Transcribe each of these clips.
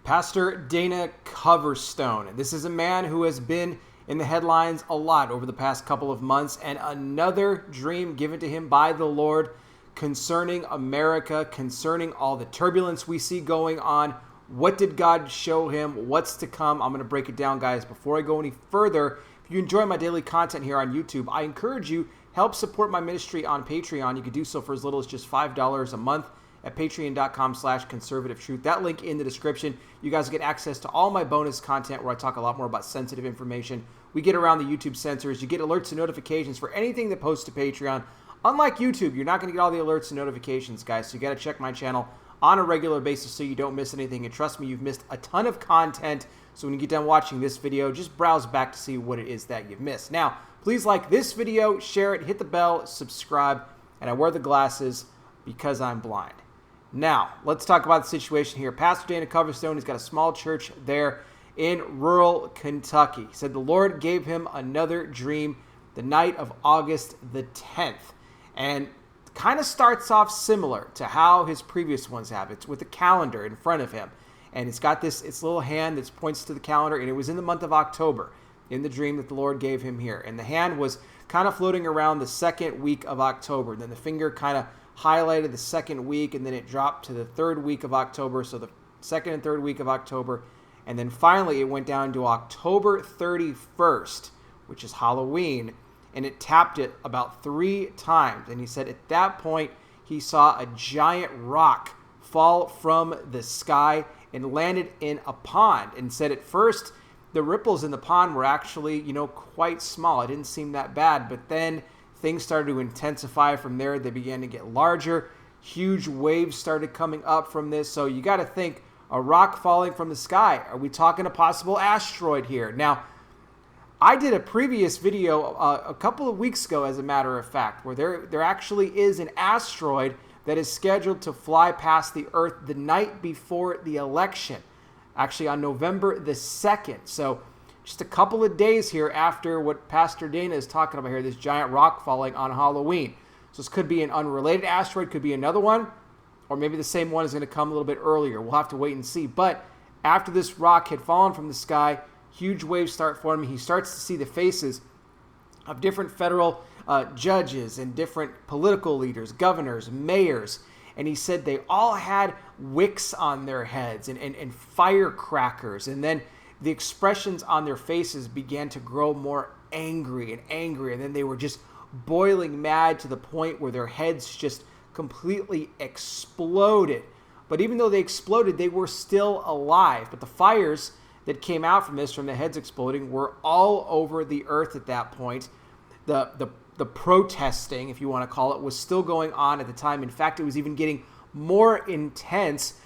Pastor Dana Coverstone. This is a man who has been in the headlines a lot over the past couple of months, and another dream given to him by the Lord concerning America, concerning all the turbulence we see going on. What did God show him? What's to come? I'm going to break it down, guys. Before I go any further, if you enjoy my daily content here on YouTube, I encourage you, help support my ministry on Patreon. You can do so for as little as just $5 a month at patreon.com/conservative truth. That link in the description. You guys get access to all my bonus content where I talk a lot more about sensitive information. We get around the YouTube censors. You get alerts and notifications for anything that posts to Patreon. Unlike YouTube, you're not going to get all the alerts and notifications, guys. So you got to check my channel on a regular basis so you don't miss anything. And trust me, you've missed a ton of content. So when you get done watching this video, just browse back to see what it is that you've missed. Now, please like this video, share it, hit the bell, subscribe, and I wear the glasses because I'm blind. Now, let's talk about the situation here. Pastor Dana Coverstone, he's got a small church there in rural Kentucky. He said the Lord gave him another dream the night of August the 10th. And kind of starts off similar to how his previous ones have. It's with a calendar in front of him. And it's got this little hand that points to the calendar. And it was in the month of October in the dream that the Lord gave him here. And the hand was kind of floating around the second week of October. And then the finger kind of highlighted the second week, and then it dropped to the third week of October, so the second and third week of October, and then finally it went down to October 31st, which is Halloween, and it tapped it about 3 times, and he said at that point he saw a giant rock fall from the sky and landed in a pond, and said at first the ripples in the pond were actually, quite small. It didn't seem that bad, but then things started to intensify from there. They began to get larger. Huge waves started coming up from this. So you got to think, a rock falling from the sky. Are we talking a possible asteroid here? Now, I did a previous video a couple of weeks ago, as a matter of fact, where there actually is an asteroid that is scheduled to fly past the Earth the night before the election, actually on November the 2nd. So just a couple of days here after what Pastor Dana is talking about here, this giant rock falling on Halloween. So this could be an unrelated asteroid, could be another one, or maybe the same one is going to come a little bit earlier. We'll have to wait and see. But after this rock had fallen from the sky, huge waves start forming. He starts to see the faces of different federal judges and different political leaders, governors, mayors. And he said they all had wicks on their heads and firecrackers. And then the expressions on their faces began to grow more angry and angry, and then they were just boiling mad to the point where their heads just completely exploded. But even though they exploded, they were still alive. But the fires that came out from this, from the heads exploding, were all over the earth at that point. The protesting, if you want to call it, was still going on at the time. In fact, it was even getting more intense.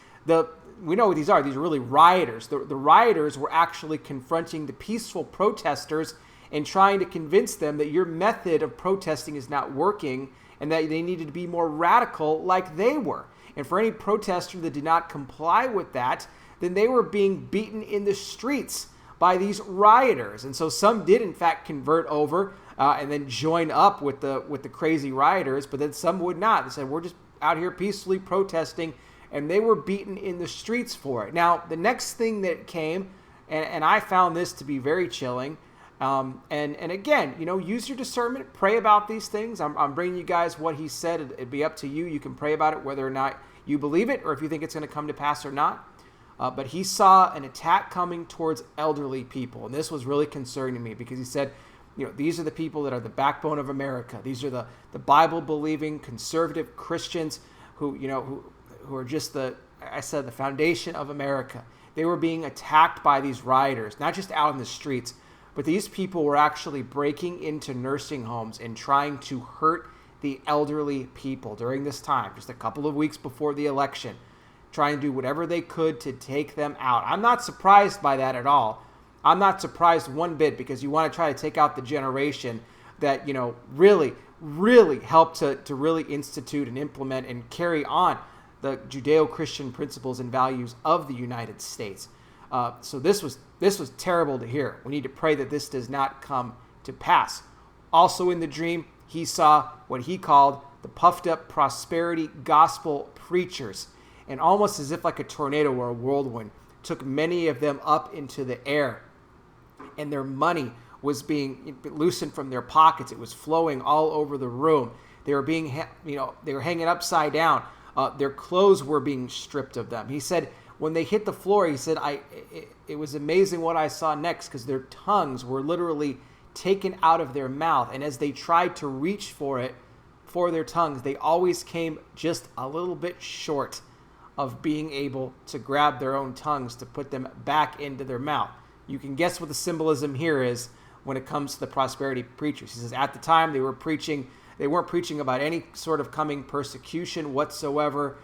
We know what these are. These are really rioters. The rioters were actually confronting the peaceful protesters and trying to convince them that your method of protesting is not working and that they needed to be more radical like they were. And for any protester that did not comply with that, then they were being beaten in the streets by these rioters. And so some did, in fact, convert over and then join up with the crazy rioters, but then some would not. They said, we're just out here peacefully protesting, and they were beaten in the streets for it. Now, the next thing that came, and I found this to be very chilling, and again, use your discernment, pray about these things. I'm bringing you guys what he said. It'd be up to you. You can pray about it, whether or not you believe it, or if you think it's going to come to pass or not. But he saw an attack coming towards elderly people, and this was really concerning to me because he said, these are the people that are the backbone of America. These are the Bible-believing, conservative Christians who are just the foundation of America. They were being attacked by these rioters, not just out in the streets, but these people were actually breaking into nursing homes and trying to hurt the elderly people during this time, just a couple of weeks before the election, trying to do whatever they could to take them out. I'm not surprised by that at all. I'm not surprised one bit, because you want to try to take out the generation that, really, really helped to really institute and implement and carry on the Judeo-Christian principles and values of the United States. So this was terrible to hear. We need to pray that this does not come to pass. Also in the dream, he saw what he called the puffed up prosperity gospel preachers. And almost as if like a tornado or a whirlwind, took many of them up into the air, and their money was being loosened from their pockets. It was flowing all over the room. They were being, they were hanging upside down. Their clothes were being stripped of them. He said, when they hit the floor, he said, it was amazing what I saw next, because their tongues were literally taken out of their mouth. And as they tried to reach for it, for their tongues, they always came just a little bit short of being able to grab their own tongues to put them back into their mouth. You can guess what the symbolism here is when it comes to the prosperity preachers. He says at the time they weren't preaching about any sort of coming persecution whatsoever.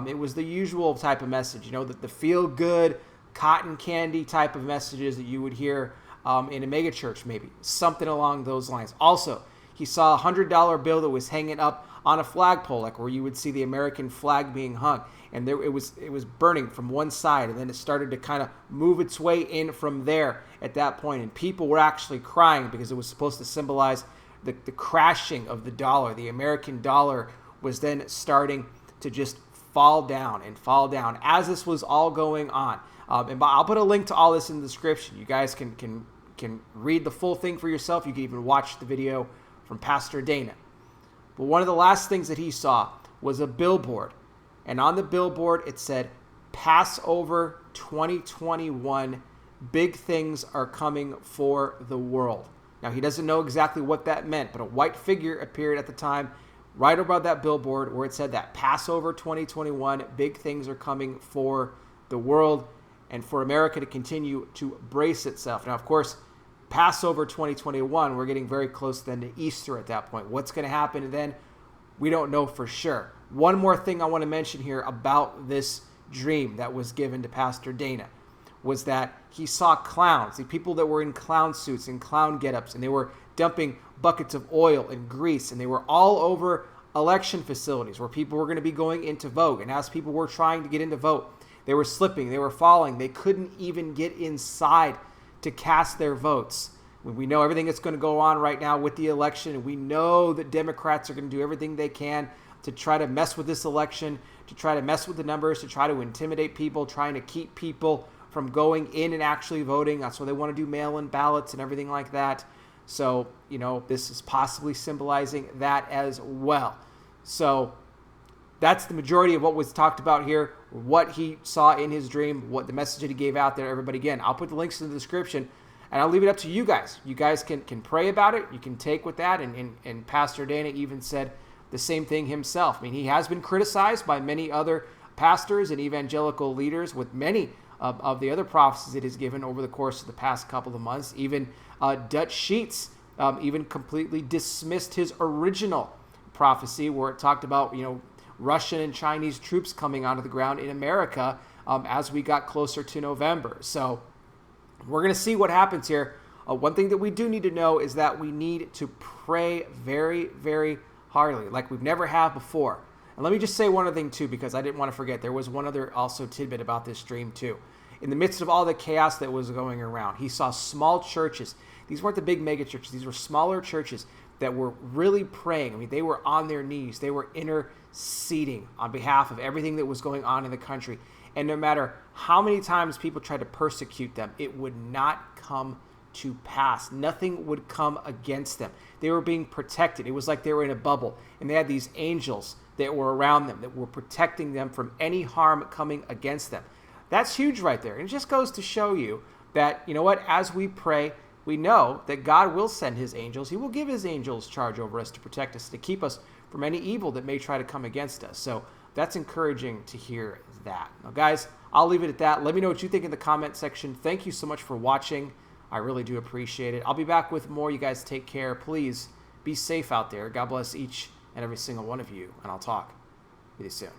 It was the usual type of message, the feel-good, cotton candy type of messages that you would hear in a megachurch, maybe. Something along those lines. Also, he saw a $100 bill that was hanging up on a flagpole, like where you would see the American flag being hung. And there it was burning from one side, and then it started to kind of move its way in from there at that point. And people were actually crying because it was supposed to symbolize the crashing of the dollar. The American dollar was then starting to just fall down and fall down as this was all going on. And I'll put a link to all this in the description. You guys can read the full thing for yourself. You can even watch the video from Pastor Dana. But one of the last things that he saw was a billboard. And on the billboard, it said, Passover 2021, big things are coming for the world. Now, he doesn't know exactly what that meant, but a white figure appeared at the time right above that billboard where it said that Passover 2021, big things are coming for the world and for America to continue to brace itself. Now, of course, Passover 2021, we're getting very close then to Easter at that point. What's going to happen then? We don't know for sure. One more thing I want to mention here about this dream that was given to Pastor Dana was that he saw clowns, the people that were in clown suits and clown get-ups, and they were dumping buckets of oil and grease, and they were all over election facilities where people were going to be going in to vote. And as people were trying to get in to vote, they were slipping, they were falling. They couldn't even get inside to cast their votes. We know everything that's going to go on right now with the election, and we know that Democrats are going to do everything they can to try to mess with this election, to try to mess with the numbers, to try to intimidate people, trying to keep people from going in and actually voting. That's why they want to do mail-in ballots and everything like that. So, this is possibly symbolizing that as well. So that's the majority of what was talked about here, what he saw in his dream, what the message that he gave out there. Everybody, again, I'll put the links in the description, and I'll leave it up to you guys. You guys can pray about it. You can take with that. And Pastor Dana even said the same thing himself. I mean, he has been criticized by many other pastors and evangelical leaders with many of the other prophecies it has given over the course of the past couple of months. Even Dutch Sheets even completely dismissed his original prophecy where it talked about, Russian and Chinese troops coming onto the ground in America as we got closer to November. So we're going to see what happens here. One thing that we do need to know is that we need to pray very, very hardly, like we've never have before. And let me just say one other thing too, because I didn't want to forget. There was one other also tidbit about this dream too. In the midst of all the chaos that was going around, he saw small churches. These weren't the big mega churches. These were smaller churches that were really praying. I mean, they were on their knees. They were interceding on behalf of everything that was going on in the country. And no matter how many times people tried to persecute them, it would not come to pass. Nothing would come against them. They were being protected. It was like they were in a bubble. And they had these angels that were around them that were protecting them from any harm coming against them. That's huge right there. And it just goes to show you that, as we pray, we know that God will send his angels. He will give his angels charge over us to protect us, to keep us from any evil that may try to come against us. So that's encouraging to hear that. Now, guys, I'll leave it at that. Let me know what you think in the comment section. Thank you so much for watching. I really do appreciate it. I'll be back with more. You guys take care. Please be safe out there. God bless each and every single one of you, and I'll talk with you soon.